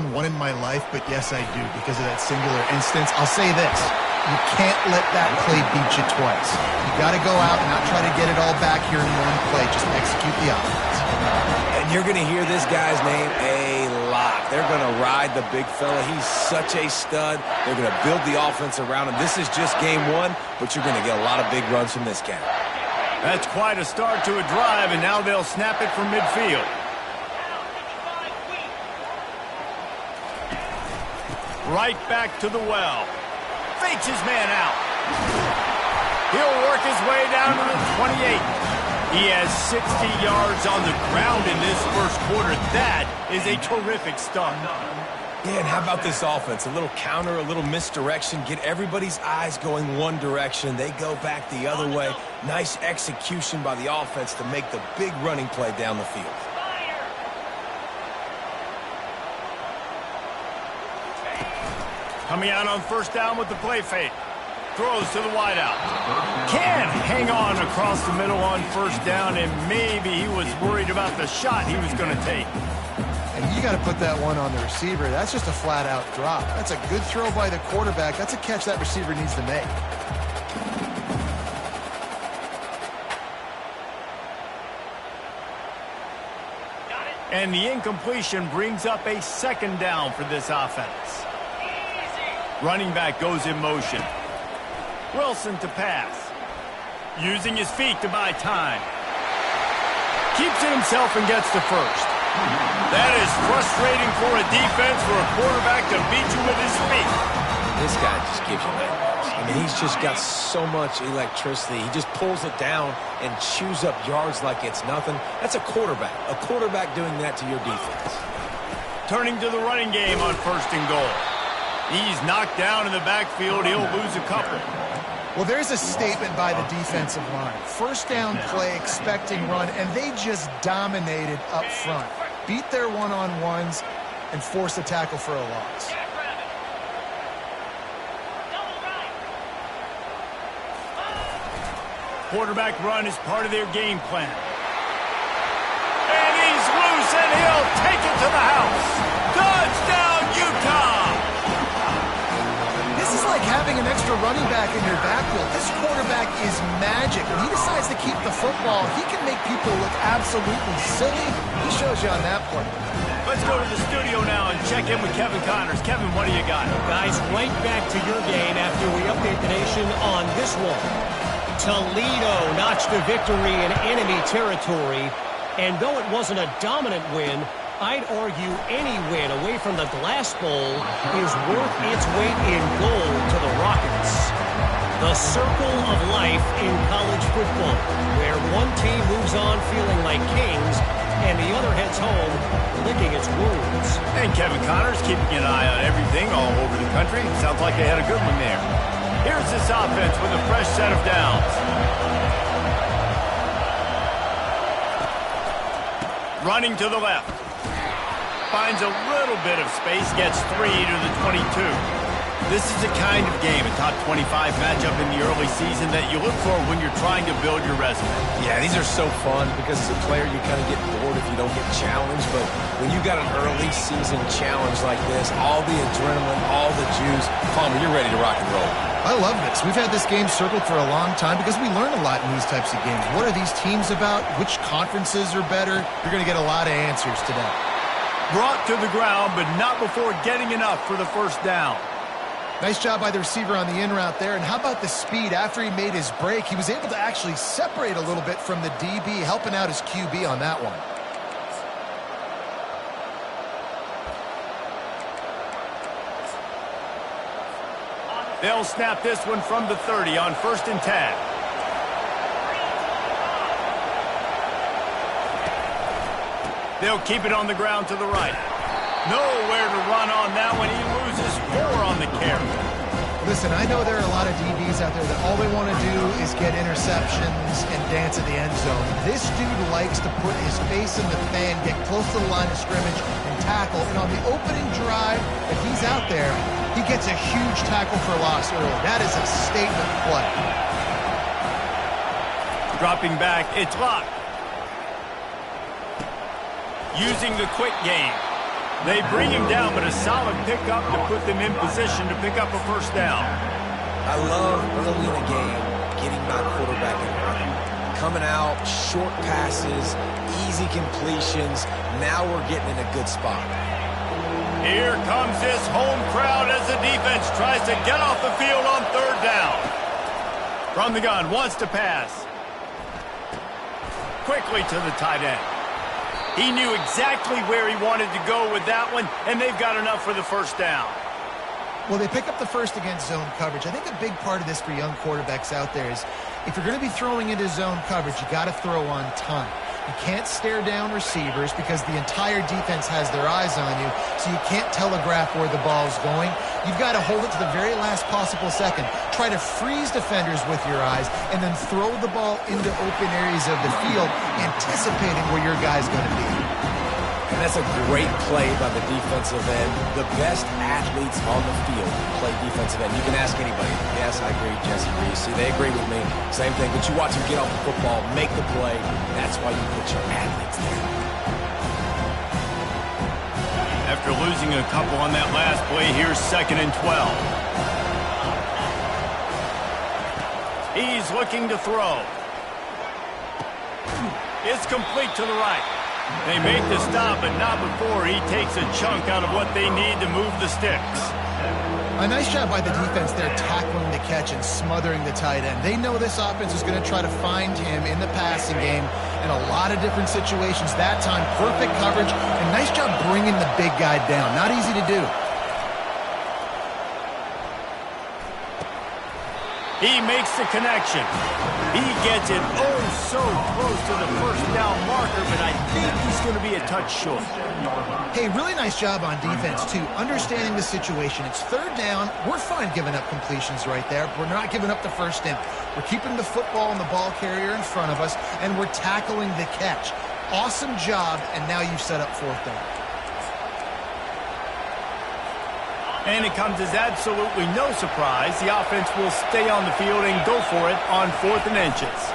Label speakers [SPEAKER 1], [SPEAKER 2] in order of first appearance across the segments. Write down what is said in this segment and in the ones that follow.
[SPEAKER 1] one-on-one in my life, but yes, I do because of that singular instance. I'll say this. You can't let that play beat you twice. You got to go out and not try to get it all back here in one play. Just execute the offense.
[SPEAKER 2] And you're going to hear this guy's name a lot. They're going to ride the big fella. He's such a stud. They're going to build the offense around him. This is just game one, but you're going to get a lot of big runs from this guy.
[SPEAKER 3] That's quite a start to a drive, and now they'll snap it from midfield. Right back to the well. Fakes his man out. He'll work his way down to the 28. He has 60 yards on the ground in this first quarter. That is a terrific start.
[SPEAKER 2] Yeah, and how about this offense? A little counter, a little misdirection. Get everybody's eyes going one direction. They go back the other way. Nice execution by the offense to make the big running play down the field.
[SPEAKER 3] Coming out on first down with the play fake. Throws to the wideout. Can hang on across the middle on first down, and maybe he was worried about the shot he was going to take.
[SPEAKER 1] And you got to put that one on the receiver. That's just a flat-out drop. That's a good throw by the quarterback. That's a catch that receiver needs to make.
[SPEAKER 3] And the incompletion brings up a second down for this offense. Running back goes in motion. Wilson to pass. Using his feet to buy time. Keeps it himself and gets the first. That is frustrating for a defense, for a quarterback to beat you with his feet.
[SPEAKER 2] This guy just gives you nightmares. I mean, he's just got so much electricity. He just pulls it down and chews up yards like it's nothing. That's a quarterback. A quarterback doing that to your defense.
[SPEAKER 3] Turning to the running game on first and goal. He's knocked down in the backfield. He'll lose a couple.
[SPEAKER 1] Well, there's a statement by the defensive line. First down play, expecting run, and they just dominated up front. Beat their one-on-ones and force a tackle for a loss.
[SPEAKER 3] Quarterback run is part of their game plan. And he's loose, and he'll take it to the house. Touchdown, Utah!
[SPEAKER 1] This is like having an extra running back in your backfield. This quarterback is magic. When he decides to keep the football, he can make people look absolutely silly. He shows you on that play.
[SPEAKER 3] Let's go to the studio now and check in with Kevin Connors. Kevin, what do you got?
[SPEAKER 4] Guys, right back to your game after we update the nation on this one. Toledo notched a victory in enemy territory, and though it wasn't a dominant win, I'd argue any win away from the Glass Bowl is worth its weight in gold to the Rockets. The circle of life in college football, where one team moves on feeling like kings, and the other heads home licking its wounds.
[SPEAKER 3] And Kevin Connors keeping an eye on everything all over the country. Sounds like they had a good one there. Here's this offense with a fresh set of downs. Running to the left. Finds a little bit of space, gets 3 to the 22. This is the kind of game, a top 25 matchup in the early season that you look for when you're trying to build your resume.
[SPEAKER 2] Yeah, these are so fun because as a player you kind of get bored if you don't get challenged, but when you got an early season challenge like this, all the adrenaline, all the juice, Palmer, you're ready to rock and roll.
[SPEAKER 1] I love this. We've had this game circled for a long time because we learn a lot in these types of games. What are these teams about? Which conferences are better? You're going to get a lot of answers today.
[SPEAKER 3] Brought to the ground, but not before getting enough for the first down.
[SPEAKER 1] Nice job by the receiver on the in route there. And how about the speed? After he made his break, he was able to actually separate a little bit from the DB, helping out his QB on that one.
[SPEAKER 3] They'll snap this one from the 30 on 1st and 10. They'll keep it on the ground to the right. Nowhere to run on that one. He loses 4 on the carry.
[SPEAKER 1] Listen, I know there are a lot of DBs out there that all they want to do is get interceptions and dance at the end zone. This dude likes to put his face in the fan, get close to the line of scrimmage, and tackle. And on the opening drive that he's out there, he gets a huge tackle for loss early. That is a statement play.
[SPEAKER 3] Dropping back, it's locked. Using the quick game. They bring him down, but a solid pickup to put them in position to pick up a first down.
[SPEAKER 2] I love early in a game getting my quarterback in running. Coming out, short passes, easy completions. Now we're getting in a good spot.
[SPEAKER 3] Here comes this home crowd as the defense tries to get off the field on third down. From the gun, wants to pass. Quickly to the tight end. He knew exactly where he wanted to go with that one, and they've got enough for the first down.
[SPEAKER 1] Well, they pick up the first against zone coverage. I think a big part of this for young quarterbacks out there is if you're going to be throwing into zone coverage, you got to throw on time. You can't stare down receivers because the entire defense has their eyes on you, so you can't telegraph where the ball's going. You've got to hold it to the very last possible second. Try to freeze defenders with your eyes and then throw the ball into open areas of the field, anticipating where your guy's going to be.
[SPEAKER 2] And that's a great play by the defensive end. The best athletes on the field play defensive end. You can ask anybody. Yes, I agree, Jesse Reese. See, they agree with me. Same thing. But you watch them get off the football, make the play. That's why you put your athletes there.
[SPEAKER 3] After losing a couple on that last play, here's 2nd and 12. He's looking to throw. It's complete to the right. They make the stop, but not before he takes a chunk out of what they need to move the sticks.
[SPEAKER 1] A nice job by the defense there tackling the catch and smothering the tight end. They know this offense is going to try to find him in the passing game in a lot of different situations. That time, perfect coverage, and nice job bringing the big guy down. Not easy to do.
[SPEAKER 3] He makes the connection. He gets it oh so close to the first down marker, but I think he's going to be a touch short.
[SPEAKER 1] Hey, really nice job on defense, too, understanding the situation. It's third down. We're fine giving up completions right there. We're not giving up the first down. We're keeping the football and the ball carrier in front of us, and we're tackling the catch. Awesome job, and now you've set up fourth down.
[SPEAKER 3] And it comes as absolutely no surprise. The offense will stay on the field and go for it on 4th and inches.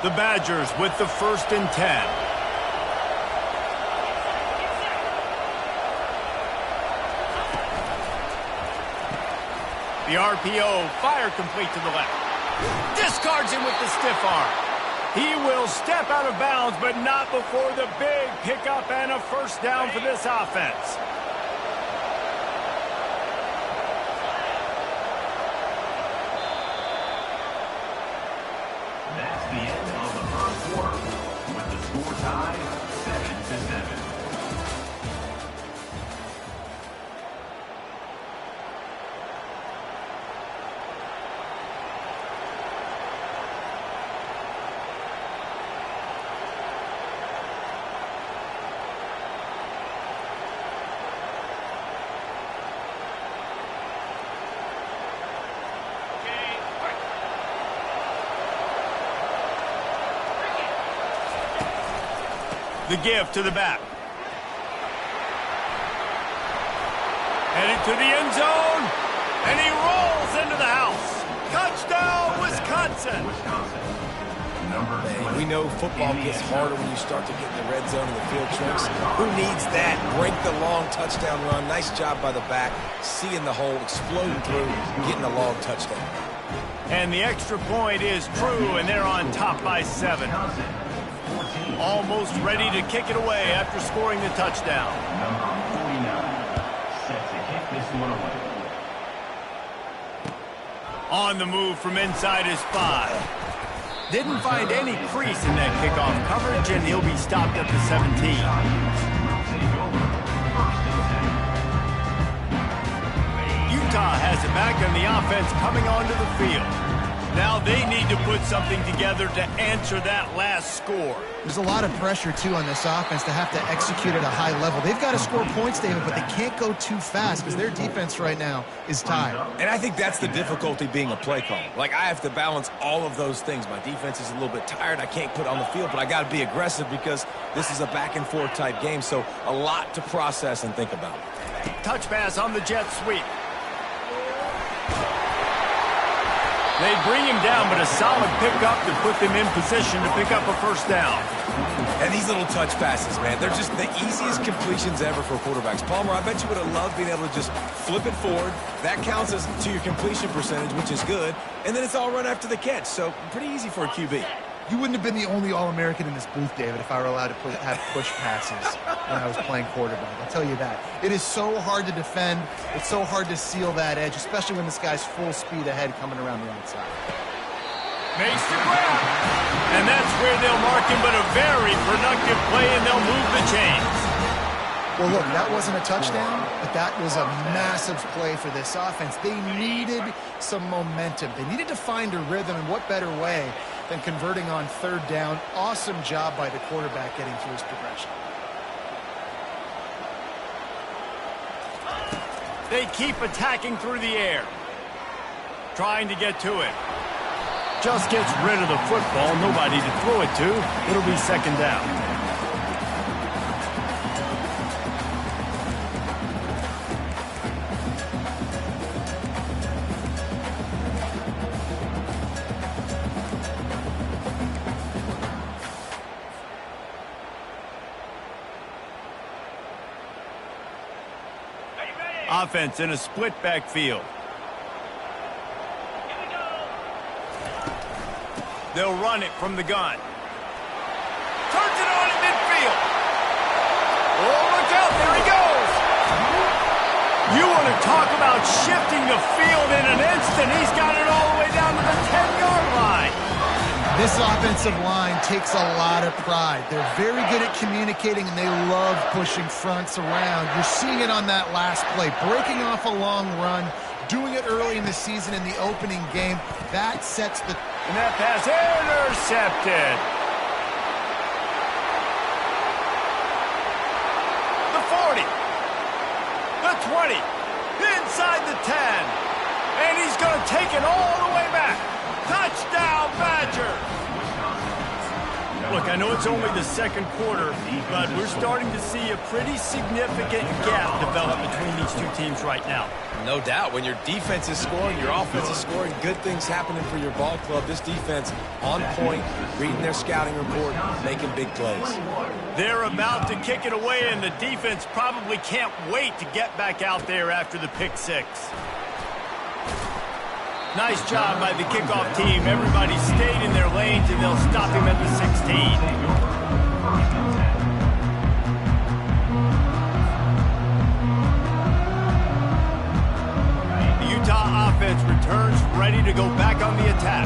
[SPEAKER 3] The Badgers with the 1st and 10. The RPO, fire complete to the left. Discards him with the stiff arm. He will step out of bounds, but not before the big pickup and a first down for this offense.
[SPEAKER 5] That's the end of the first quarter, with the score tied 7-7.
[SPEAKER 3] The give to the back. Headed to the end zone, and he rolls into the house. Touchdown, Wisconsin.
[SPEAKER 2] Man, we know football gets harder when you start to get in the red zone and the field tricks. Who needs that? Break the long touchdown run. Nice job by the back, seeing the hole, exploding through, getting a long touchdown.
[SPEAKER 3] And the extra point is true, and they're on top by 7. Almost ready to kick it away after scoring the touchdown.
[SPEAKER 5] Number 49 set to kick this one away.
[SPEAKER 3] On the move from inside his 5. Didn't find any crease in that kickoff coverage, and he'll be stopped at the 17. Utah has it back, and the offense coming onto the field. Now they need to put something together to answer that last score.
[SPEAKER 1] There's a lot of pressure, too, on this offense to have to execute at a high level. They've got to score points, David, but they can't go too fast because their defense right now is tired.
[SPEAKER 2] And I think that's the difficulty being a play caller. Like, I have to balance all of those things. My defense is a little bit tired. I can't put on the field, but I got to be aggressive because this is a back-and-forth type game, so a lot to process and think about.
[SPEAKER 3] Touch pass on the jet sweep. They bring him down, but a solid pickup to put them in position to pick up a first down.
[SPEAKER 2] And these little touch passes, man, they're just the easiest completions ever for quarterbacks. Palmer, I bet you would have loved being able to just flip it forward. That counts as to your completion percentage, which is good. And then it's all run after the catch, so pretty easy for a QB.
[SPEAKER 1] You wouldn't have been the only All-American in this booth, David, if I were allowed to have push passes when I was playing quarterback. I'll tell you that. It is so hard to defend. It's so hard to seal that edge, especially when this guy's full speed ahead coming around the outside.
[SPEAKER 3] Makes the grab. And that's where they'll mark him, but a very productive play, and they'll move the chains.
[SPEAKER 1] Well, look, that wasn't a touchdown, but that was a massive play for this offense. They needed some momentum. They needed to find a rhythm, and what better way than converting on third down. Awesome job by the quarterback getting through his progression.
[SPEAKER 3] They keep attacking through the air. Trying to get to it. Just gets rid of the football. Nobody to throw it to. It'll be second down. Offense in a split backfield. They'll run it from the gun. Turns it on in midfield. Oh, look out, there he goes. You want to talk about shifting the field in an instant. He's got it all the way down to the 10-yard line.
[SPEAKER 1] This offensive line takes a lot of pride. They're very good at communicating, and they love pushing fronts around. You're seeing it on that last play, breaking off a long run, doing it early in the season in the opening game. That sets the...
[SPEAKER 3] And that pass intercepted. The 40. The 20. Inside the 10. And he's going to take it all the way back. Touchdown, Badgers! Look, I know it's only the second quarter, but we're starting to see a pretty significant gap develop between these two teams right now.
[SPEAKER 2] No doubt. When your defense is scoring, your offense is scoring, good things happening for your ball club. This defense on point, reading their scouting report, making big plays.
[SPEAKER 3] They're about to kick it away, and the defense probably can't wait to get back out there after the pick six. Nice job by the kickoff team. Everybody stayed in their lanes, and they'll stop him at the 16. Offense returns ready to go back on the attack.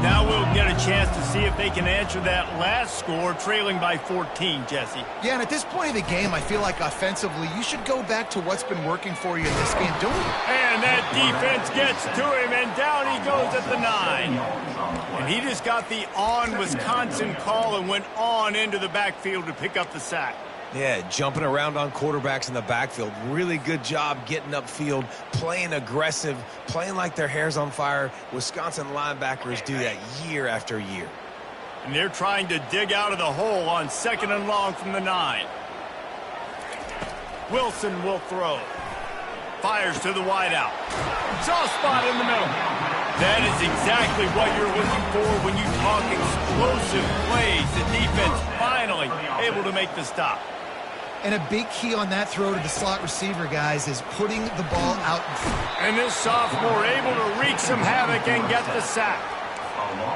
[SPEAKER 3] Now we'll get a chance to see if they can answer that last score, trailing by 14, Jesse.
[SPEAKER 1] Yeah, and at this point of the game, I feel like offensively, you should go back to what's been working for you in this game, don't you?
[SPEAKER 3] And that defense gets to him, and down he goes at the 9. And he just got the on-Wisconsin call and went on into the backfield to pick up the sack.
[SPEAKER 2] Yeah, jumping around on quarterbacks in the backfield. Really good job getting upfield, playing aggressive, playing like their hair's on fire. Wisconsin linebackers do that year after year.
[SPEAKER 3] And they're trying to dig out of the hole on second and long from the 9. Wilson will throw. Fires to the wideout. Soft spot in the middle. That is exactly what you're looking for when you talk explosive plays. The defense finally able to make the stop.
[SPEAKER 1] And a big key on that throw to the slot receiver, guys, is putting the ball out in front.
[SPEAKER 3] And this sophomore able to wreak some havoc and get the sack.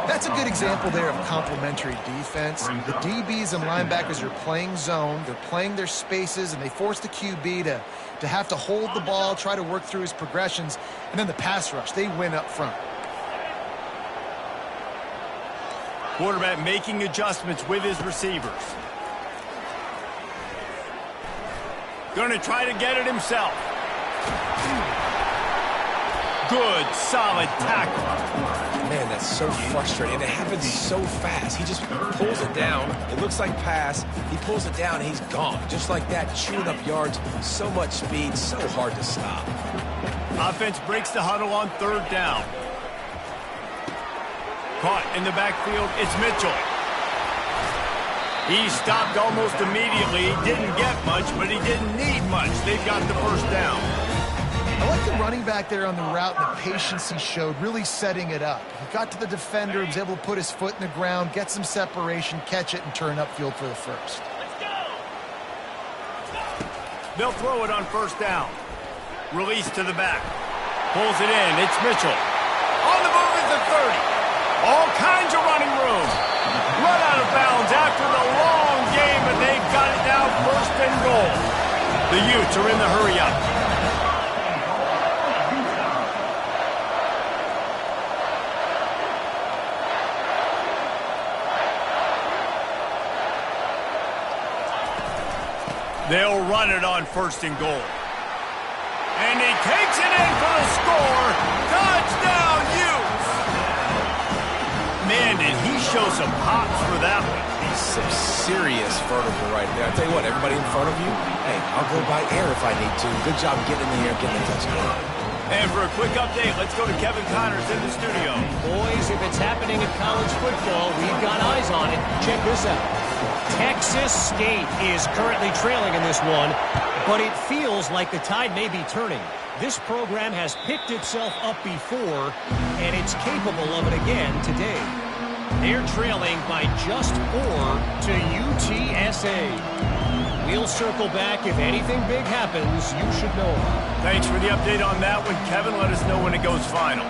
[SPEAKER 1] That's a good example there of complementary defense. The DBs and linebackers are playing zone, they're playing their spaces, and they force the QB to have to hold the ball, try to work through his progressions, and then the pass rush, they win up front.
[SPEAKER 3] Quarterback making adjustments with his receivers. Going to try to get it himself. Good, solid tackle.
[SPEAKER 2] Man, that's so frustrating. And it happens so fast. He just pulls it down. It looks like pass. He pulls it down, and he's gone. Just like that, chewing up yards. So much speed, so hard to stop.
[SPEAKER 3] Offense breaks the huddle on 3rd down. Caught in the backfield, it's Mitchell. He stopped almost immediately. He didn't get much, but he didn't need much. They've got the 1st down.
[SPEAKER 1] I like the running back there on the route and the patience he showed, really setting it up. He got to the defender, was able to put his foot in the ground, get some separation, catch it, and turn upfield for the 1st.
[SPEAKER 3] They'll throw it on 1st down. Release to the back. Pulls it in. It's Mitchell. On the move is the 30. All kinds of running room. Run out of bounds after the long game, but they've got it now 1st and goal. The Utes are in the hurry-up. They'll run it on 1st and goal. And he takes it in for the score. Touchdown, Utes! Man, did he show some hops for that one.
[SPEAKER 2] Some serious vertical right there. I tell you what, everybody in front of you, hey, I'll go by air if I need to. Good job getting in the air, getting the touchdown.
[SPEAKER 3] And for a quick update, let's go to Kevin Connors in the studio.
[SPEAKER 4] Boys, if it's happening in college football, we've got eyes on it. Check this out. Texas State is currently trailing in this one, but it feels like the tide may be turning. This program has picked itself up before, and it's capable of it again today. They're trailing by just 4 to UTSA. We'll circle back. If anything big happens, you should know.
[SPEAKER 3] Thanks for the update on that one, Kevin. Let us know when it goes final.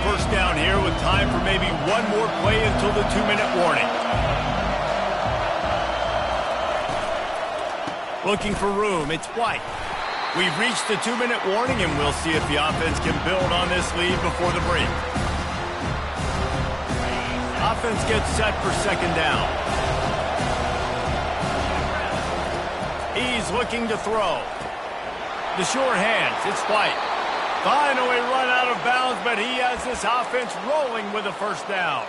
[SPEAKER 3] 1st down here with time for maybe one more play until the 2-minute warning. Looking for room, it's White. We've reached the 2-minute warning, and we'll see if the offense can build on this lead before the break. Offense gets set for 2nd down. He's looking to throw. The sure hands, it's White. Finally run out of bounds, but he has this offense rolling with a 1st down.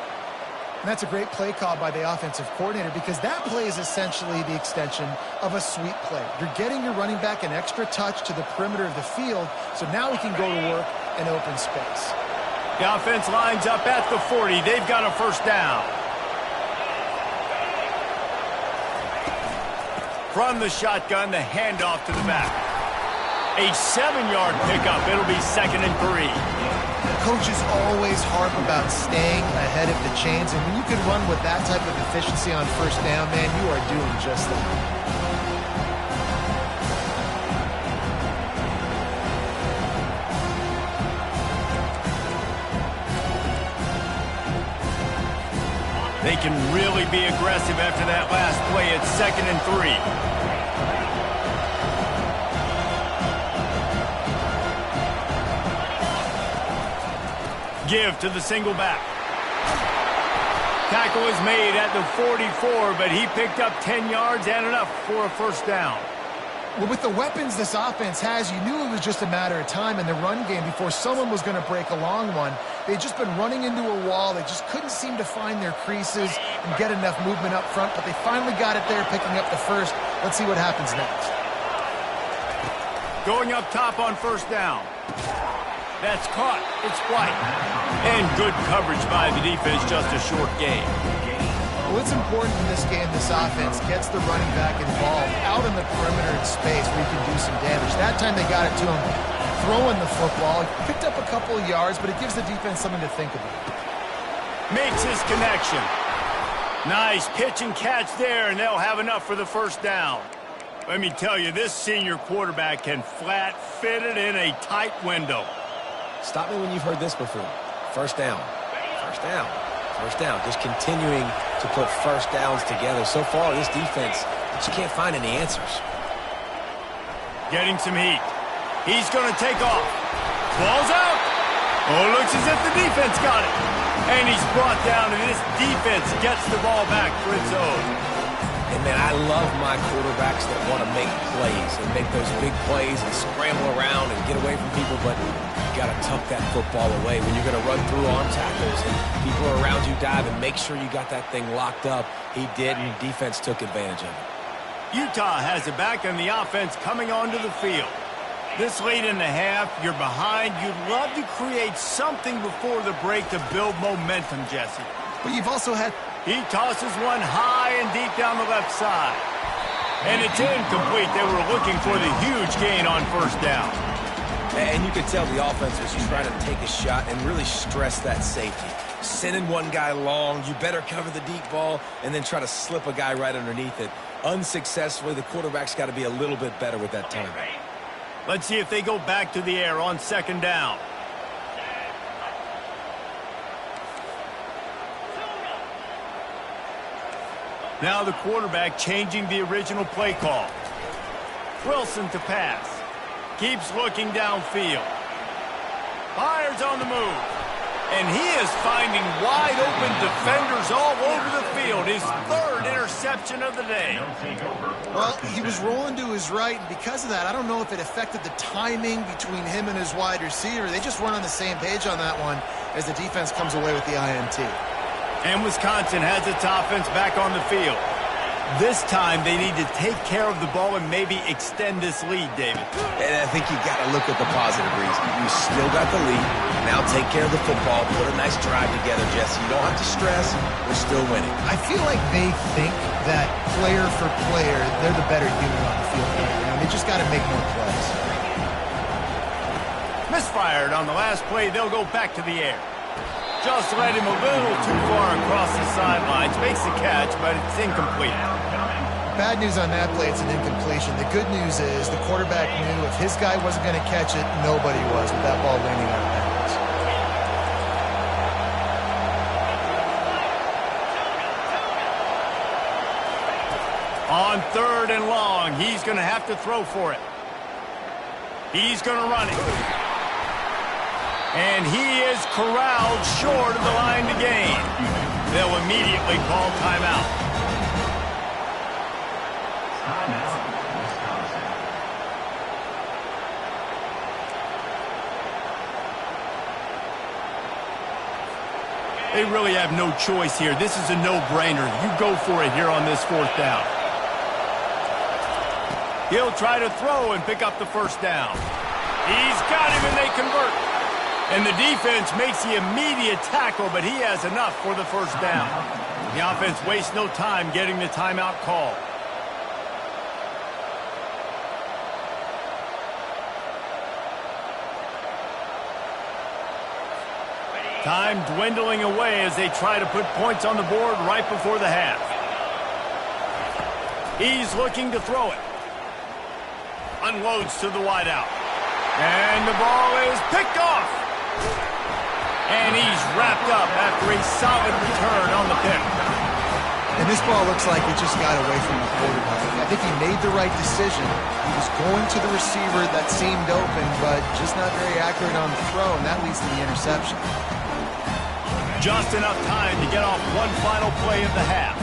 [SPEAKER 1] And that's a great play call by the offensive coordinator because that play is essentially the extension of a sweep play. You're getting your running back an extra touch to the perimeter of the field, so now he can go to work in open space.
[SPEAKER 3] The offense lines up at the 40. They've got a 1st down. From the shotgun, the handoff to the back. A 7-yard pickup. It'll be 2nd and 3.
[SPEAKER 1] Coaches always harp about staying ahead of the chains, and when you can run with that type of efficiency on 1st down, man, you are doing just that.
[SPEAKER 3] They can really be aggressive after that last play. It's 2nd and 3. Give to the single back. Tackle is made at the 44, but he picked up 10 yards and enough for a 1st down.
[SPEAKER 1] Well, with the weapons this offense has, you knew it was just a matter of time in the run game before someone was going to break a long one. They'd just been running into a wall. They just couldn't seem to find their creases and get enough movement up front, but they finally got it there, picking up the 1st. Let's see what happens next.
[SPEAKER 3] Going up top on 1st down. That's caught. It's White. And good coverage by the defense, just a short gain.
[SPEAKER 1] Well, it's important in this game this offense gets the running back involved out in the perimeter in space where he can do some damage. That time they got it to him throwing the football. He picked up a couple of yards, but it gives the defense something to think about.
[SPEAKER 3] Makes his connection. Nice pitch and catch there, and they'll have enough for the 1st down. Let me tell you, this senior quarterback can flat fit it in a tight window.
[SPEAKER 2] Stop me when you've heard this before. 1st down. 1st down. 1st down. Just continuing to put 1st downs together. So far, this defense just can't find any answers.
[SPEAKER 3] Getting some heat. He's going to take off. Ball's out. Oh, looks as if the defense got it. And he's brought down, and this defense gets the ball back for its own.
[SPEAKER 2] And, man, I love my quarterbacks that want to make plays and make those big plays and scramble around and get away from people, but you got to tuck that football away when you're going to run through arm tackles and people are around you diving. Make sure you got that thing locked up. He did, and defense took advantage of it.
[SPEAKER 3] Utah has it back, and the offense coming onto the field. This late in the half, you're behind. You'd love to create something before the break to build momentum, Jesse.
[SPEAKER 1] But you've also had...
[SPEAKER 3] He tosses one high and deep down the left side. And it's incomplete. They were looking for the huge gain on first down.
[SPEAKER 2] And you could tell the offense was trying to take a shot and really stress that safety. Sending one guy long, you better cover the deep ball, and then try to slip a guy right underneath it. Unsuccessfully, the quarterback's got to be a little bit better with that timing.
[SPEAKER 3] Let's see if they go back to the air on second down. Now the quarterback changing the original play call. Wilson to pass. Keeps looking downfield. Fires on the move. And he is finding wide open defenders all over the field. His third interception of the day.
[SPEAKER 1] Well, he was rolling to his right, and because of that, I don't know if it affected the timing between him and his wide receiver. They just weren't on the same page on that one as the defense comes away with the INT.
[SPEAKER 3] And Wisconsin has its offense back on the field. This time, they need to take care of the ball and maybe extend this lead, David.
[SPEAKER 2] And I think you got to look at the positive reason. You still got the lead. Now take care of the football. Put a nice drive together, Jesse. You don't have to stress. We're still winning.
[SPEAKER 1] I feel like they think that player for player, they're the better unit on the field right now. They just got to make more plays.
[SPEAKER 3] Misfired on the last play. They'll go back to the air. Just led him a little too far across the sidelines. Makes the catch, but it's incomplete.
[SPEAKER 1] Bad news on that play, it's an incompletion. The good news is the quarterback knew if his guy wasn't going to catch it, nobody was with that ball landing out of
[SPEAKER 3] On
[SPEAKER 1] bounds.
[SPEAKER 3] third and long, he's going to have to throw for it. He's going to run it. And he is corralled short of the line to gain. They'll immediately call timeout. They really have no choice here. This is a no-brainer. You go for it here on this fourth down. He'll try to throw and pick up the first down. He's got him, and they convert. And the defense makes the immediate tackle, but he has enough for the first down. The offense wastes no time getting the timeout call. Time dwindling away as they try to put points on the board right before the half. He's looking to throw it. Unloads to the wideout. And the ball is picked off. And he's wrapped up after a solid return on the pick.
[SPEAKER 1] And this ball looks like it just got away from the quarterback. I think he made the right decision. He was going to the receiver that seemed open, but just not very accurate on the throw, and that leads to the interception.
[SPEAKER 3] Just enough time to get off one final play of the half.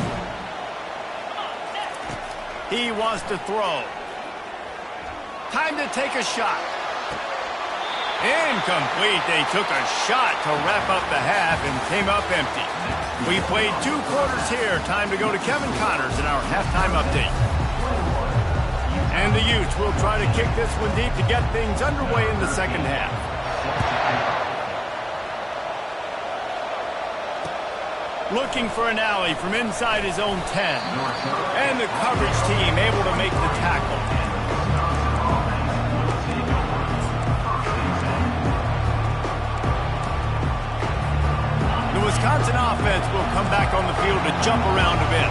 [SPEAKER 3] He wants to throw. Time to take a shot. Incomplete. They took a shot to wrap up the half and came up empty. We played 2 quarters here. Time to go to Kevin Connors in our halftime update. And the Utes will try to kick this one deep to get things underway in the second half. Looking for an alley from inside his own 10. And the coverage team able to make the tackle. The Wisconsin offense will come back on the field to jump around a bit.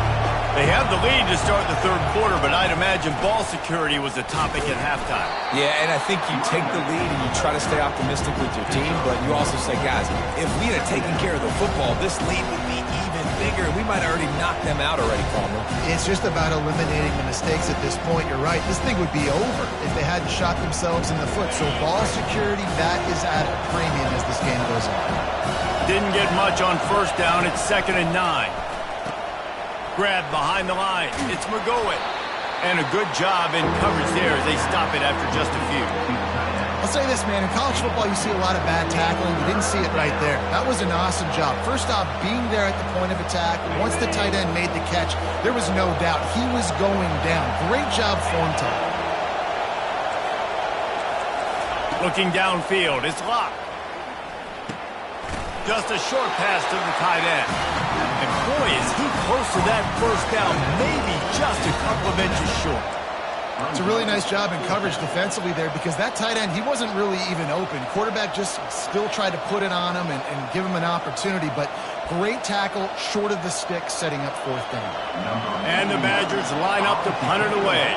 [SPEAKER 3] They have the lead to start the third quarter, but I'd imagine ball security was a topic at halftime.
[SPEAKER 2] Yeah, and I think you take the lead and you try to stay optimistic with your team, but you also say, guys, if we had taken care of the football, this lead would be even bigger. We might have already knocked them out already, Palmer.
[SPEAKER 1] It's just about eliminating the mistakes at this point. You're right. This thing would be over if they hadn't shot themselves in the foot. So ball security, that is at a premium as this game goes on.
[SPEAKER 3] Didn't get much on first down. It's 2nd and 9. Grab behind the line. It's McGowan. And a good job in coverage there as they stop it after just a few.
[SPEAKER 1] I'll say this, man. In college football, you see a lot of bad tackling. You didn't see it right there. That was an awesome job. First off, being there at the point of attack. Once the tight end made the catch, there was no doubt he was going down. Great job form time.
[SPEAKER 3] Looking downfield, it's locked. Just a short pass to the tight end. And boy, is he close to that first down, maybe just a couple of inches short.
[SPEAKER 1] It's a really nice job in coverage defensively there because that tight end, he wasn't really even open. Quarterback just still tried to put it on him and give him an opportunity, but great tackle short of the stick, setting up fourth down.
[SPEAKER 3] And the Badgers line up to punt it away.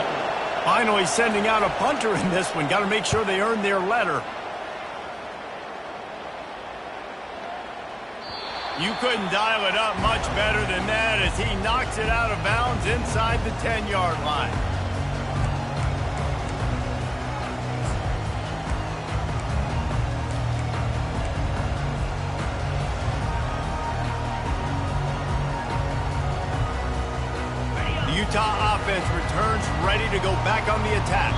[SPEAKER 3] Finally sending out a punter in this one. Got to make sure they earn their letter. You couldn't dial it up much better than that as he knocks it out of bounds inside the 10-yard line. The Utah offense returns ready to go back on the attack.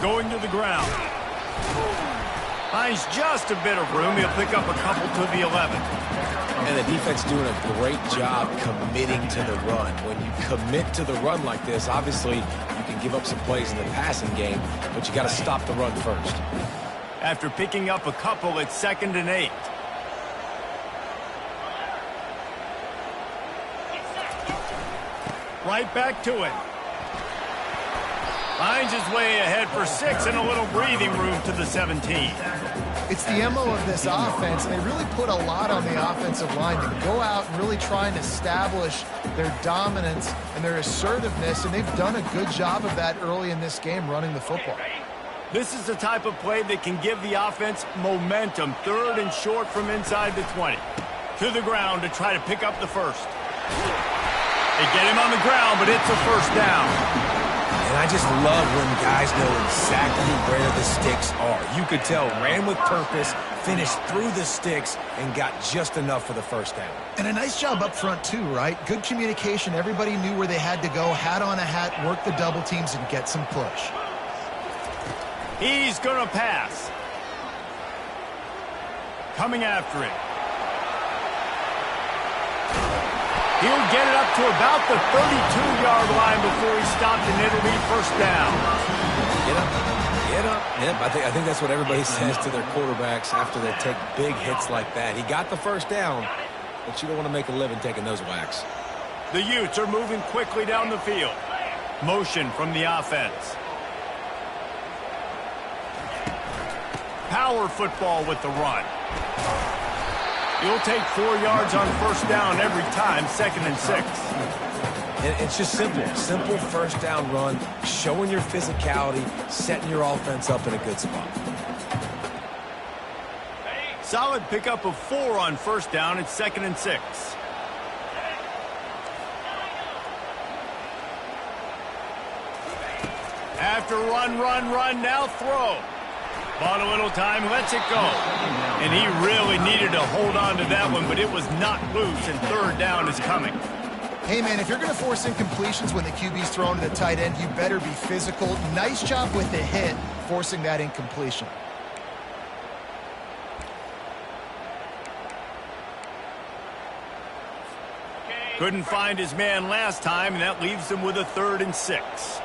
[SPEAKER 3] Going to the ground. Finds just a bit of room. He'll pick up a couple to the 11.
[SPEAKER 2] And the defense doing a great job committing to the run. When you commit to the run like this, obviously you can give up some plays in the passing game, but you got to stop the run first.
[SPEAKER 3] After picking up a couple, it's 2nd and 8. Right back to it. Finds his way ahead for 6 and a little breathing room to the 17.
[SPEAKER 1] It's the MO of this offense. They really put a lot on the offensive line to go out and really try and establish their dominance and their assertiveness, and they've done a good job of that early in this game running the football.
[SPEAKER 3] This is the type of play that can give the offense momentum. 3rd and short from inside the 20. To the ground to try to pick up the first. They get him on the ground, but it's a first down.
[SPEAKER 2] And I just love when guys know exactly where the sticks are. You could tell, ran with purpose, finished through the sticks, and got just enough for the first down.
[SPEAKER 1] And a nice job up front, too, right? Good communication. Everybody knew where they had to go, hat on a hat, work the double teams, and get some push.
[SPEAKER 3] He's going to pass. Coming after it. He'll get it up to about the 32-yard line before he stopped, and it'll be first down.
[SPEAKER 2] Get up, get up. Yep, I think that's what everybody says to their quarterbacks after they take big hits like that. He got the first down, but you don't want to make a living taking those whacks.
[SPEAKER 3] The Utes are moving quickly down the field. Motion from the offense. Power football with the run. He'll take 4 yards on first down every time, 2nd and 6.
[SPEAKER 2] It's just simple. Simple first down run, showing your physicality, setting your offense up in a good spot.
[SPEAKER 3] Solid pickup of 4 on first down. It's 2nd and 6. After run, now throw. Bought a little time, lets it go. And he really needed to hold on to that one, but it was not loose, and 3rd down is coming.
[SPEAKER 1] Hey, man, if you're going to force incompletions when the QB's thrown to the tight end, you better be physical. Nice job with the hit, forcing that incompletion.
[SPEAKER 3] Couldn't find his man last time, and that leaves him with a 3rd and 6.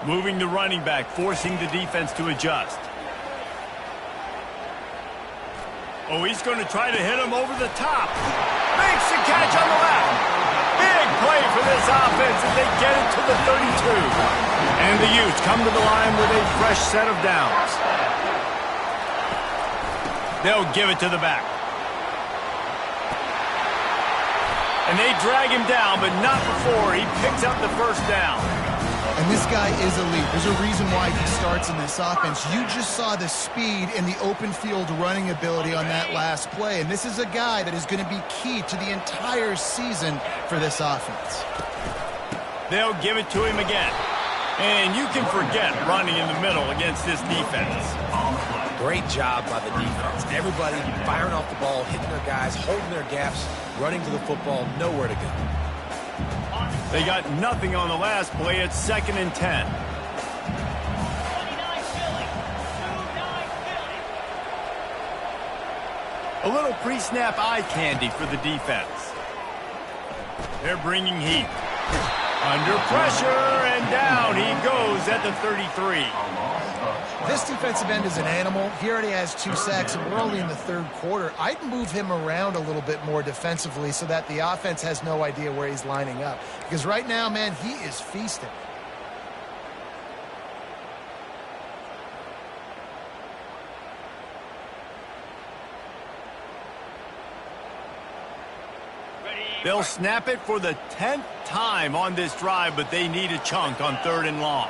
[SPEAKER 3] Moving the running back, forcing the defense to adjust. Oh, he's going to try to hit him over the top. Makes the catch on the left. Big play for this offense as they get it to the 32. And the Utes come to the line with a fresh set of downs. They'll give it to the back. And they drag him down, but not before he picks up the first down.
[SPEAKER 1] And this guy is elite. There's a reason why he starts in this offense. You just saw the speed and the open field running ability on that last play. And this is a guy that is going to be key to the entire season for this offense.
[SPEAKER 3] They'll give it to him again. And you can forget running in the middle against this defense.
[SPEAKER 2] Great job by the defense. Everybody firing off the ball, hitting their guys, holding their gaps, running to the football, nowhere to go.
[SPEAKER 3] They got nothing on the last play. It's 2nd and 10. A little pre-snap eye candy for the defense. They're bringing heat. Under pressure, and down he goes at the 33.
[SPEAKER 1] This defensive end is an animal. He already has 2 sacks, and we're only in the 3rd quarter. I'd move him around a little bit more defensively so that the offense has no idea where he's lining up. Because right now, man, he is feasting.
[SPEAKER 3] They'll snap it for the 10th time on this drive, but they need a chunk on 3rd and long.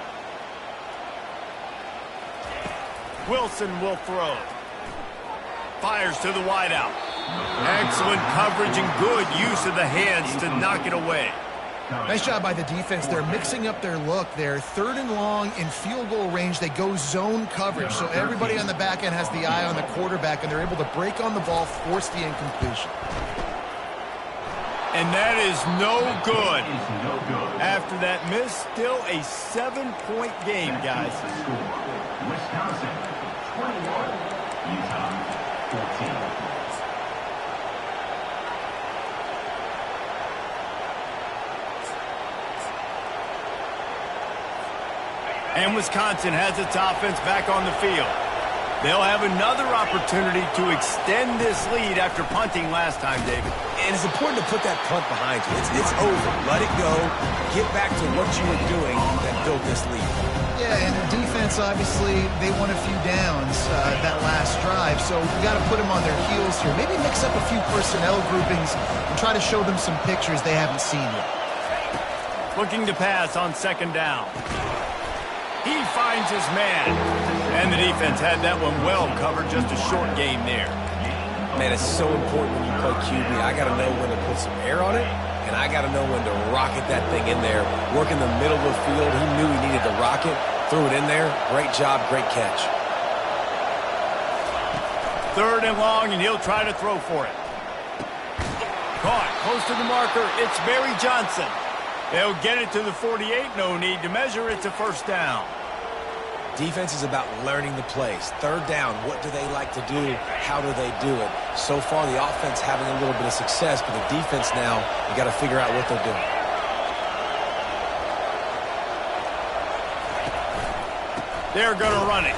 [SPEAKER 3] Wilson will throw. Fires to the wideout. Excellent coverage and good use of the hands to knock it away.
[SPEAKER 1] Nice job by the defense. They're mixing up their look. They're 3rd and long in field goal range. They go zone coverage, so everybody on the back end has the eye on the quarterback, and they're able to break on the ball, force the incompletion.
[SPEAKER 3] And that is no good. After that miss, still a 7-point game, guys.
[SPEAKER 5] Wisconsin 21, Utah 14.
[SPEAKER 3] And Wisconsin has its offense back on the field. They'll have another opportunity to extend this lead after punting last time, David.
[SPEAKER 2] And it's important to put that punt behind you. It's over. Let it go. Get back to what you were doing that built this lead.
[SPEAKER 1] Yeah, and the defense, obviously, they won a few downs that last drive, so we got to put them on their heels here. Maybe mix up a few personnel groupings and try to show them some pictures they haven't seen yet.
[SPEAKER 3] Looking to pass on 2nd down. He finds his man. And the defense had that one well covered. Just a short game there.
[SPEAKER 2] Man, it's so important when you play QB. I got to know when to put some air on it, and I got to know when to rocket that thing in there. Work in the middle of the field. He knew he needed to rock it. Threw it in there. Great job, great catch.
[SPEAKER 3] 3rd and long, and he'll try to throw for it. Caught close to the marker. It's Barry Johnson. They'll get it to the 48. No need to measure. It's a 1st down.
[SPEAKER 2] Defense is about learning the plays. 3rd down, what do they like to do? How do they do it? So far, the offense having a little bit of success, but the defense now, you got to figure out what they're doing.
[SPEAKER 3] They're going to run it.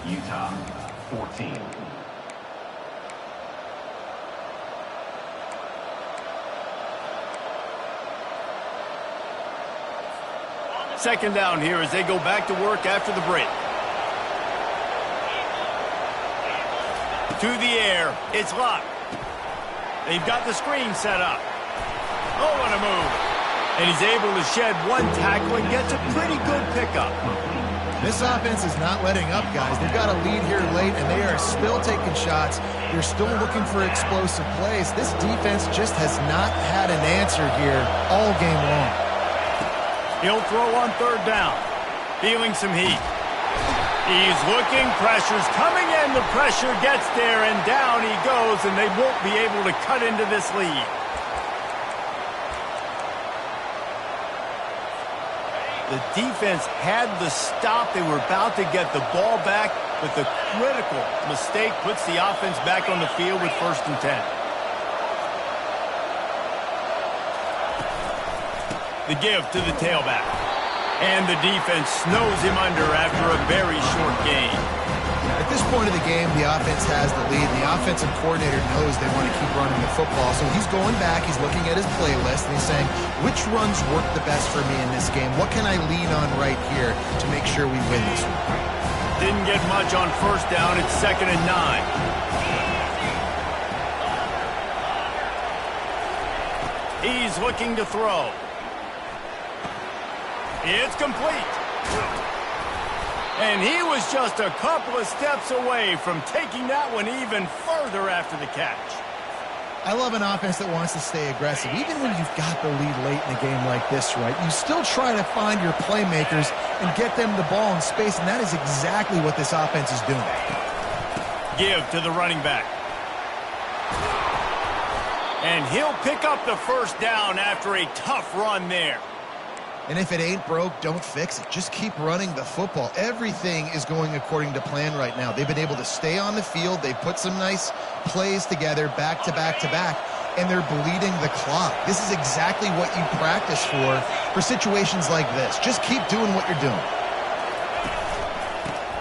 [SPEAKER 5] Utah 14.
[SPEAKER 3] Second down here as they go back to work after the break. To the air. It's locked. They've got the screen set up. Oh, what a move. And he's able to shed one tackle and gets a pretty good pickup.
[SPEAKER 1] This offense is not letting up, guys. They've got a lead here late, and they are still taking shots. They're still looking for explosive plays. This defense just has not had an answer here all game long.
[SPEAKER 3] He'll throw on 3rd down. Feeling some heat. He's looking. Pressure's coming in. The pressure gets there, and down he goes, and they won't be able to cut into this lead. The defense had the stop. They were about to get the ball back, but the critical mistake puts the offense back on the field with 1st and 10. The give to the tailback. And the defense snows him under after a very short game.
[SPEAKER 1] At this point of the game, the offense has the lead. The offensive coordinator knows they want to keep running the football. So he's going back, he's looking at his playlist, and he's saying, which runs work the best for me in this game? What can I lean on right here to make sure we win this one?
[SPEAKER 3] Didn't get much on 1st down. It's 2nd and 9. He's looking to throw. It's complete. And he was just a couple of steps away from taking that one even further after the catch.
[SPEAKER 1] I love an offense that wants to stay aggressive. Even when you've got the lead late in a game like this, right, you still try to find your playmakers and get them the ball in space, and that is exactly what this offense is doing.
[SPEAKER 3] Give to the running back. And he'll pick up the first down after a tough run there.
[SPEAKER 1] And if it ain't broke, don't fix it. Just keep running the football. Everything is going according to plan right now. They've been able to stay on the field. They've put some nice plays together back to back to back, and they're bleeding the clock. This is exactly what you practice for situations like this. Just keep doing what you're doing.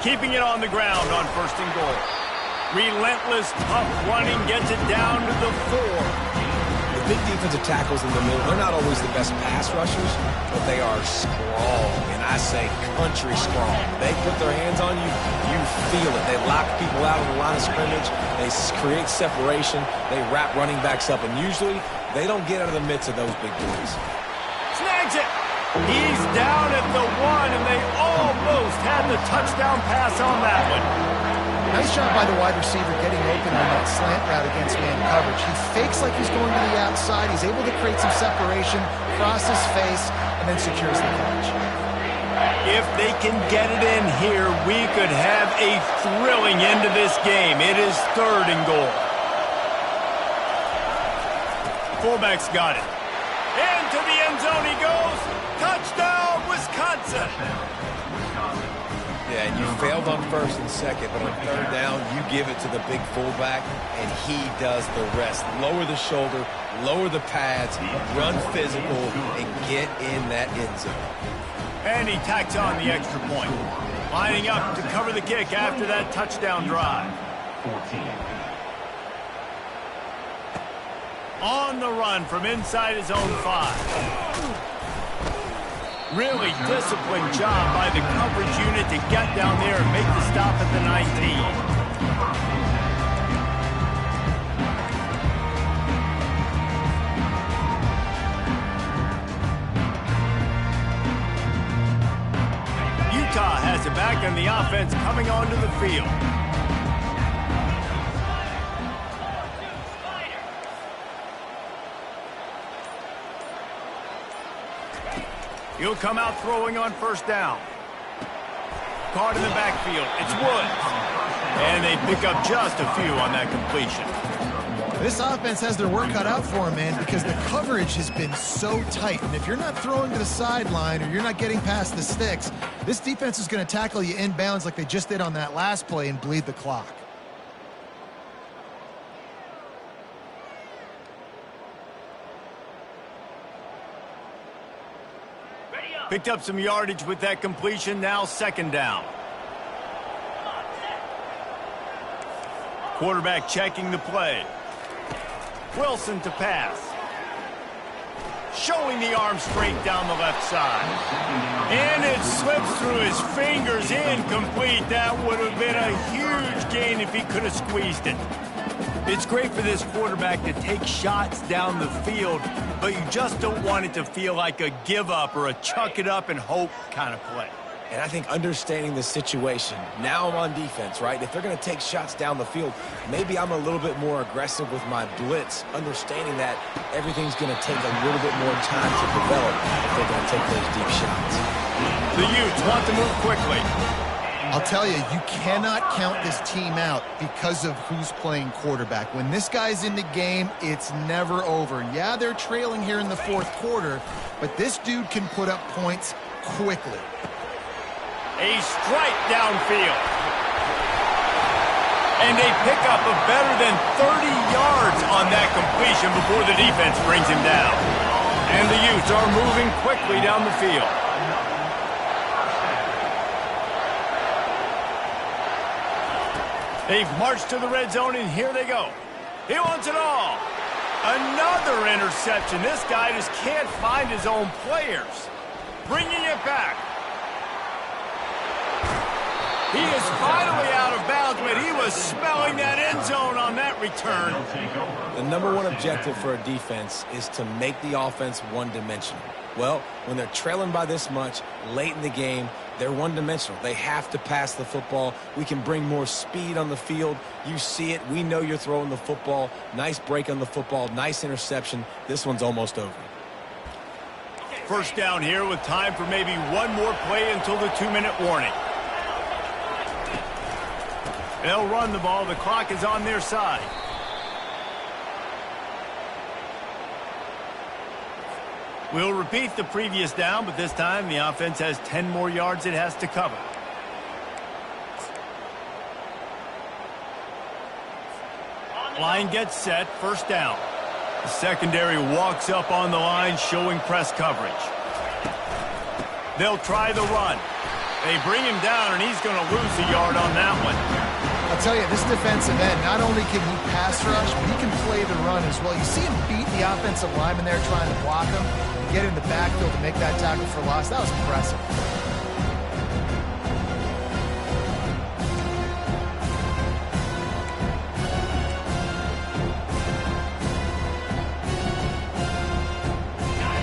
[SPEAKER 3] Keeping it on the ground on 1st and goal. Relentless, tough running gets it down to the 4.
[SPEAKER 2] The big defensive tackles in the middle, they're not always the best pass rushers, but they are strong, and I say country strong. They put their hands on you, you feel it. They lock people out on the line of scrimmage. They create separation. They wrap running backs up, and usually they don't get out of the midst of those big boys.
[SPEAKER 3] Snags it. He's down at the 1, and they almost had the touchdown pass on that one.
[SPEAKER 1] Nice job by the wide receiver getting open on that slant route against man coverage. He fakes like he's going to the outside. He's able to create some separation, cross his face, and then secures the catch.
[SPEAKER 3] If they can get it in here, we could have a thrilling end to this game. It is 3rd and goal. Fullback's got it. Into the end zone he goes. Touchdown, Wisconsin.
[SPEAKER 2] Yeah, and you failed on 1st and 2nd, but on 3rd down, you give it to the big fullback, and he does the rest. Lower the shoulder, lower the pads, run physical, and get in that end zone.
[SPEAKER 3] And he tacks on the extra point. Lining up to cover the kick after that touchdown drive.
[SPEAKER 5] 14.
[SPEAKER 3] On the run from inside his own 5. Really disciplined job by the coverage unit to get down there and make the stop at the 19. Utah has it back on the offense coming onto the field. He'll come out throwing on 1st down. Caught in the backfield. It's Woods. And they pick up just a few on that completion.
[SPEAKER 1] This offense has their work cut out for them, man, because the coverage has been so tight. And if you're not throwing to the sideline or you're not getting past the sticks, this defense is going to tackle you inbounds like they just did on that last play and bleed the clock.
[SPEAKER 3] Picked up some yardage with that completion. Now 2nd down. Quarterback checking the play. Wilson to pass. Showing the arm strength down the left side. And it slips through his fingers. Incomplete. That would have been a huge gain if he could have squeezed it. It's great for this quarterback to take shots down the field, but you just don't want it to feel like a give-up or a chuck-it-up-and-hope kind of play.
[SPEAKER 2] And I think understanding the situation, now I'm on defense, right? If they're going to take shots down the field, maybe I'm a little bit more aggressive with my blitz, understanding that everything's going to take a little bit more time to develop if they're going to take those deep shots.
[SPEAKER 3] The Utes want to move quickly.
[SPEAKER 1] I'll tell you, you cannot count this team out because of who's playing quarterback. When this guy's in the game, it's never over. Yeah, they're trailing here in the 4th quarter, but this dude can put up points quickly.
[SPEAKER 3] A strike downfield. And they pick up a better than 30 yards on that completion before the defense brings him down. And the Utes are moving quickly down the field. They've marched to the red zone, and here they go. He wants it all. Another interception. This guy just can't find his own players. Bringing it back. He is finally out of bounds, but he was smelling that end zone on that return.
[SPEAKER 2] The number one objective for a defense is to make the offense one-dimensional. Well, when they're trailing by this much late in the game, they're one-dimensional. They have to pass the football. We can bring more speed on the field. You see it. We know you're throwing the football. Nice break on the football. Nice interception. This one's almost over.
[SPEAKER 3] First down here with time for maybe one more play until the 2-minute warning. They'll run the ball. The clock is on their side. We'll repeat the previous down, but this time the offense has 10 more yards it has to cover. Line gets set. First down. The secondary walks up on the line, showing press coverage. They'll try the run. They bring him down, and he's going to lose a yard on that one.
[SPEAKER 1] I'll tell you, this defensive end, not only can he pass rush, but he can play the run as well. You see him beat the offensive lineman there trying to block him and get in the backfield to make that tackle for loss. That was impressive.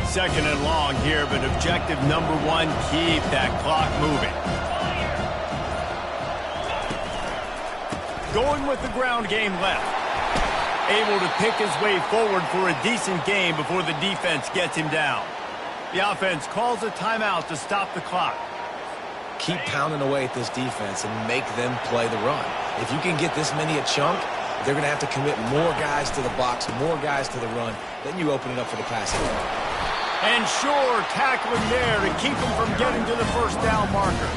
[SPEAKER 3] Second and long here, but objective number one, keep that clock moving. Going with the ground game left. Able to pick his way forward for a decent game before the defense gets him down. The offense calls a timeout to stop the clock.
[SPEAKER 2] Keep pounding away at this defense and make them play the run. If you can get this many a chunk, they're going to have to commit more guys to the box, more guys to the run. Then you open it up for the passing game.
[SPEAKER 3] And sure, tackling there to keep him from getting to the first down marker.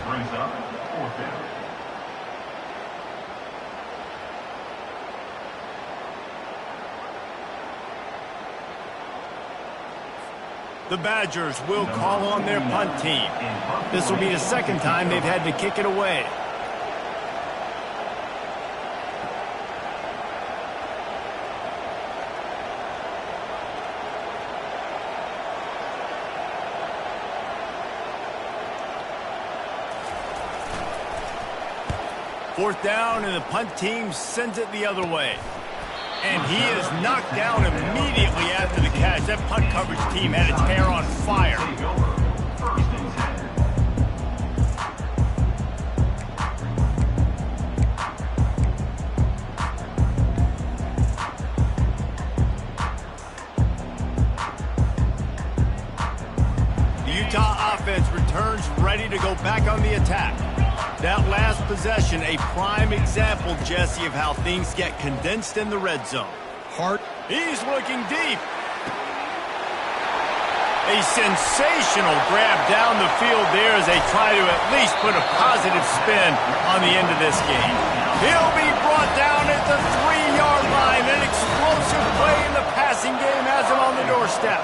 [SPEAKER 5] Brings up fourth down.
[SPEAKER 3] The Badgers will call on their punt team. This will be the second time they've had to kick it away. Fourth down, and the punt team sends it the other way. And he is knocked down immediately after the catch. That punt coverage team had its hair on fire. The Utah offense returns ready to go back on the attack. That last possession, a prime example, Jesse, of how things get condensed in the red zone. He's looking deep. A sensational grab down the field there as they try to at least put a positive spin on the end of this game. He'll be brought down at the 3-yard line. An explosive play in the passing game has him on the doorstep.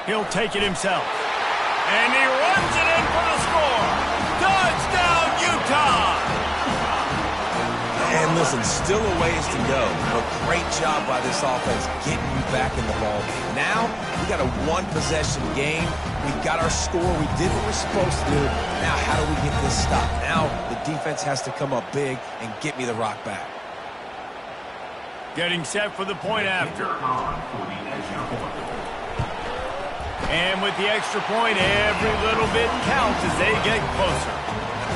[SPEAKER 3] He'll take it himself. And he runs it in for the score. Touchdown, Utah!
[SPEAKER 2] And listen, still a ways to go, but great job by this offense getting you back in the ball game. Now, we got a one-possession game. We got our score. We did what we're supposed to do. Now, how do we get this stopped? Now, the defense has to come up big and get me the rock back.
[SPEAKER 3] Getting set for the point after. And with the extra point, every little bit counts as they get closer.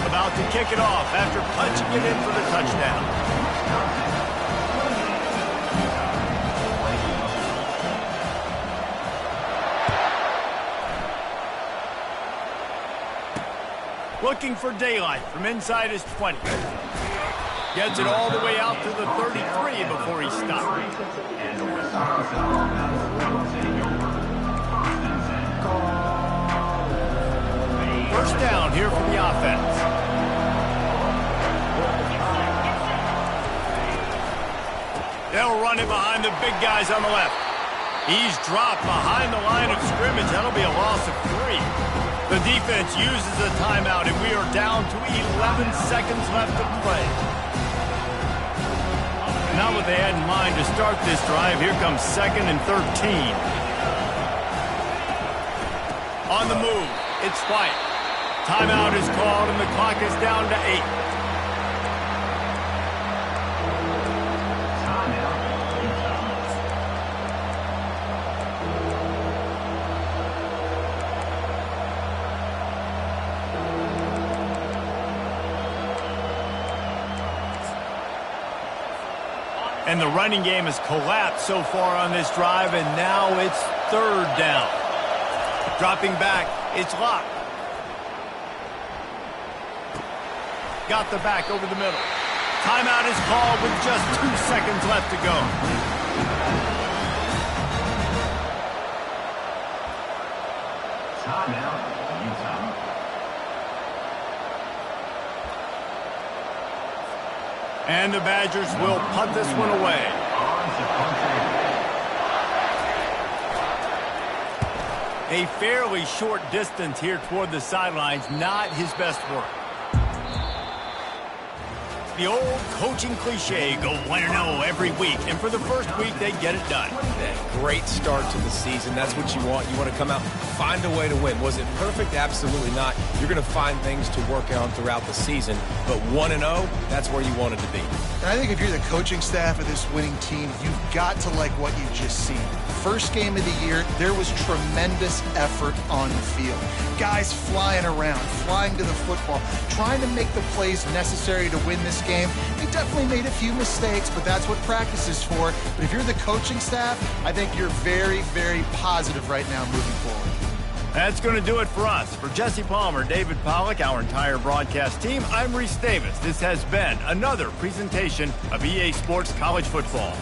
[SPEAKER 3] About to kick it off after punching it in for the touchdown. Looking for daylight from inside his 20. Gets it all the way out to the 33 before he stops. First down here from the offense. They'll run it behind the big guys on the left. He's dropped behind the line of scrimmage. That'll be a loss of 3. The defense uses a timeout, and we are down to 11 seconds left to play. Not what they had in mind to start this drive. Here comes 2nd and 13. On the move, it's White. Timeout is called, and the clock is down to 8. And the running game has collapsed so far on this drive, and now it's 3rd down. Dropping back, it's Locke. Got the back over the middle. Timeout is called with just 2 seconds left to go.
[SPEAKER 5] Timeout, Utah.
[SPEAKER 3] And the Badgers will punt this one away. A fairly short distance here toward the sidelines, not his best work. The old coaching cliche, go 1-0 every week, and for the first week, they get it done.
[SPEAKER 2] Great start to the season. That's what you want. You want to come out, find a way to win. Was it perfect? Absolutely not. You're going to find things to work on throughout the season, but 1-0, that's where you wanted to be.
[SPEAKER 1] And I think if you're the coaching staff of this winning team, you've got to like what you've just seen. First game of the year, there was tremendous effort on the field. Guys flying around, flying to the football, trying to make the plays necessary to win this game. They definitely made a few mistakes, but that's what practice is for. But if you're the coaching staff, I think you're very, very positive right now moving forward.
[SPEAKER 3] That's going to do it for us. For Jesse Palmer, David Pollack, our entire broadcast team, I'm Reese Davis. This has been another presentation of EA Sports College Football.